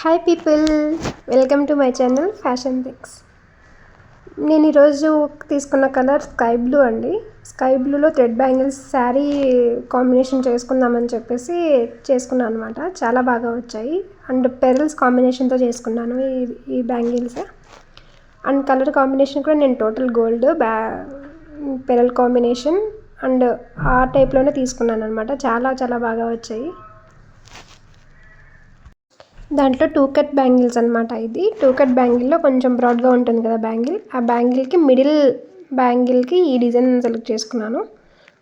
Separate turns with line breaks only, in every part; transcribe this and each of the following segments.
Hi people, welcome to my channel fashion things. నేను ఈరోజు తీసుకున్న కలర్ స్కై బ్లూ అండి. స్కై బ్లూలో థ్రెడ్ బ్యాంగిల్స్ శారీ కాంబినేషన్ చేసుకుందామని చెప్పేసి చేసుకున్నాను అనమాట. చాలా బాగా వచ్చాయి అండ్ పెరల్స్ కాంబినేషన్తో చేసుకున్నాను ఈ బ్యాంగిల్స్. అండ్ కలర్ కాంబినేషన్ కూడా నేను total gold pearl combination and ఆ టైప్లోనే తీసుకున్నాను అనమాట. చాలా చాలా బాగా వచ్చాయి. దాంట్లో 2 కట్ బ్యాంగిల్స్ అనమాట. ఇది 2 కట్ బ్యాంగిల్లో కొంచెం బ్రాడ్గా ఉంటుంది కదా బ్యాంగిల్, ఆ బ్యాంగిల్కి మిడిల్ బ్యాంగిల్కి ఈ డిజైన్ సెలెక్ట్ చేసుకున్నాను.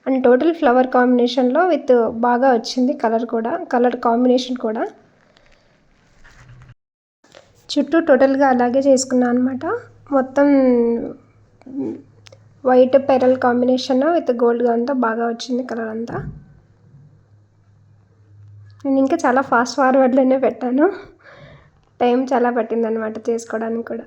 అండ్ టోటల్ ఫ్లవర్ కాంబినేషన్లో విత్ బాగా వచ్చింది కలర్ కాంబినేషన్ కూడా. చుట్టూ టోటల్గా అలాగే చేసుకున్నాను అనమాట. మొత్తం వైట్ పెరల్ కాంబినేషన్ విత్ గోల్డ్గా అంతా బాగా వచ్చింది కలర్ అంతా. నేను ఇంకా చాలా ఫాస్ట్ ఫార్వర్డ్లోనే పెట్టాను, టైం చాలా పట్టిందనమాట చేసుకోవడానికి కూడా.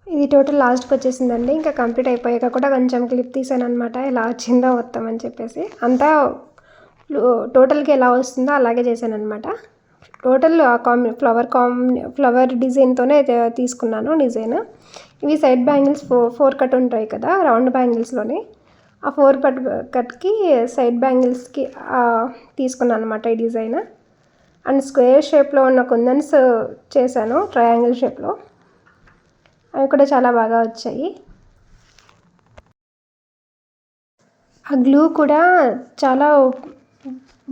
ఇది టోటల్ లాస్ట్కి వచ్చేసిందండి. ఇంకా కంప్లీట్ అయిపోయాక కూడా కొంచెం క్లిప్ తీసాను అనమాట, ఎలా వచ్చిందో మొత్తం అని చెప్పేసి. అంతా టోటల్గా ఎలా వస్తుందో అలాగే చేశాను అనమాట. టోటల్ ఫ్లవర్ డిజైన్తోనే తీసుకున్నాను డిజైన్. ఇవి సైడ్ బ్యాంగిల్స్ 4 కట్ ఉంటాయి కదా రౌండ్ బ్యాంగిల్స్లోనే, ఆ 4 కట్కి సైడ్ బ్యాంగిల్స్కి తీసుకున్నాను అనమాట ఈ డిజైన్. అండ్ స్క్వేర్ షేప్లో ఉన్న కుందన్స్ చేశాను ట్రయాంగిల్ షేప్లో, అవి కూడా చాలా బాగా వచ్చాయి. ఆ గ్లూ కూడా చాలా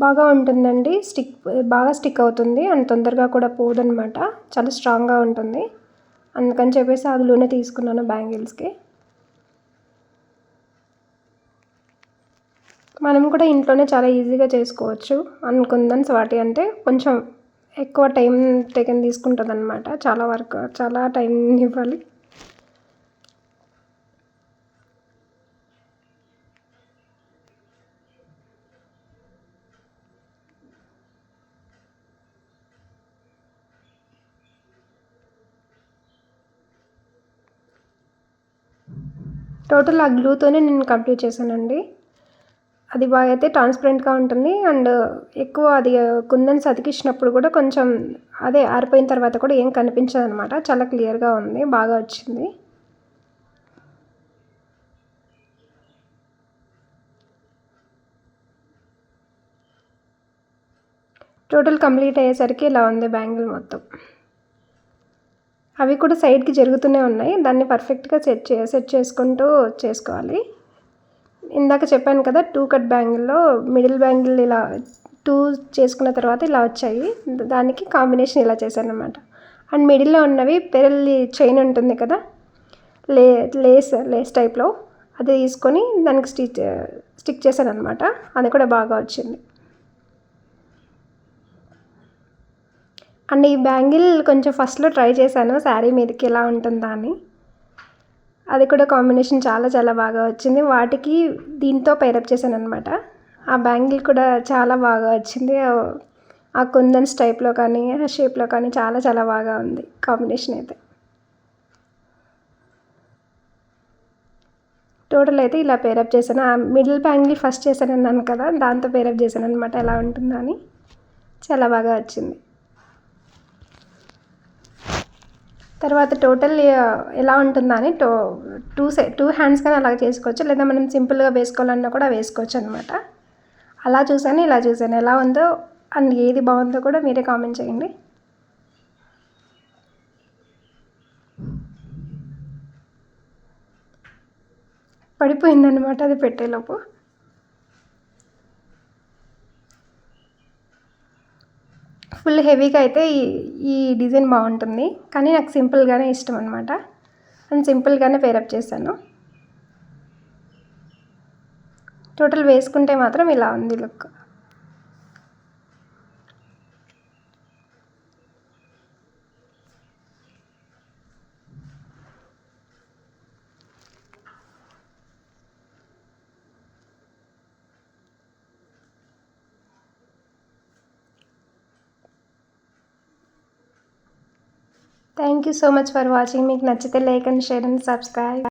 బాగా ఉంటుందండి, బాగా స్టిక్ అవుతుంది అండ్ తొందరగా కూడా పోదనమాట, చాలా స్ట్రాంగ్గా ఉంటుంది. అందుకని చెప్పేసి ఆ గ్లూనే తీసుకున్నాను బ్యాంగిల్స్కి. మనం కూడా ఇంట్లోనే చాలా ఈజీగా చేసుకోవచ్చు అనుకుందాం. వాటి అంటే కొంచెం ఎక్కువ టైం తీసుకుంటుంది అనమాట, చాలా టైం ఇవ్వాలి. టోటల్ ఆ గ్లూతోనే నేను కంప్లీట్ చేశానండి. అది బాగా అయితే ట్రాన్స్పరెంట్గా ఉంటుంది అండ్ ఎక్కువ అది కుందన్స్ అతికించినప్పుడు కూడా కొంచెం అదే ఆరిపోయిన తర్వాత కూడా ఏం కనిపించదు అనమాట, చాలా క్లియర్గా ఉంది, బాగా వచ్చింది. టోటల్ కంప్లీట్ అయ్యేసరికి ఇలా ఉంది బ్యాంగిల్ మొత్తం. అవి కూడా సైడ్కి జరుగుతూనే ఉన్నాయి, దాన్ని పర్ఫెక్ట్గా సెట్ చేసుకుంటూ చేసుకోవాలి. ఇందాక చెప్పాను కదా 2 కట్ బ్యాంగిల్లో మిడిల్ బ్యాంగిల్ ఇలా 2 చేసుకున్న తర్వాత ఇలా వచ్చాయి, దానికి కాంబినేషన్ ఇలా చేశాను అనమాట. అండ్ మిడిల్లో ఉన్నవి పెరల్లి చైన్ ఉంటుంది కదా లేస్ టైప్లో, అది తీసుకొని దానికి స్టిక్ చేశాను అనమాట, అది కూడా బాగా వచ్చింది. అండ్ ఈ బ్యాంగిల్ కొంచెం ఫస్ట్లో ట్రై చేశాను శారీ మీదకి ఎలా ఉంటుందా అని, అది కూడా కాంబినేషన్ చాలా చాలా బాగా వచ్చింది. వాటికి దీంతో పైరప్ చేశాను అనమాట. ఆ బ్యాంగిల్ కూడా చాలా బాగా వచ్చింది, ఆ కుందన్స్ టైప్లో కానీ ఆ షేప్లో కానీ చాలా చాలా బాగా ఉంది కాంబినేషన్ అయితే. టోటల్ అయితే ఇలా పేరప్ చేశాను. ఆ మిడిల్ బ్యాంగిల్ ఫస్ట్ చేశాను అన్నాను కదా, దాంతో పేరప్ చేశాను అనమాట, ఎలా ఉంటుందా అని. చాలా బాగా వచ్చింది. తర్వాత టోటల్ ఎలా ఉంటుందా అని 2 హ్యాండ్స్ కానీ అలా చేసుకోవచ్చు, లేదా మనం సింపుల్గా వేసుకోవాలన్నా కూడా వేసుకోవచ్చు అనమాట. అలా చూసాను, ఇలా చూసాను, ఎలా ఉందో అండ్ ఏది బాగుందో కూడా మీరే కామెంట్ చేయండి. పడిపోయిందనమాట అది పెట్టేలోపు. ఫుల్ హెవీగా అయితే ఈ డిజైన్ బాగుంటుంది, కానీ నాకు సింపుల్గానే ఇష్టం అనమాట, అండ్ సింపుల్గానే పేరప్ చేశాను. టోటల్ వేసుకుంటే మాత్రం ఇలా ఉంది look. Thank you so much for watching. మీకు నచ్చితే like and share and subscribe.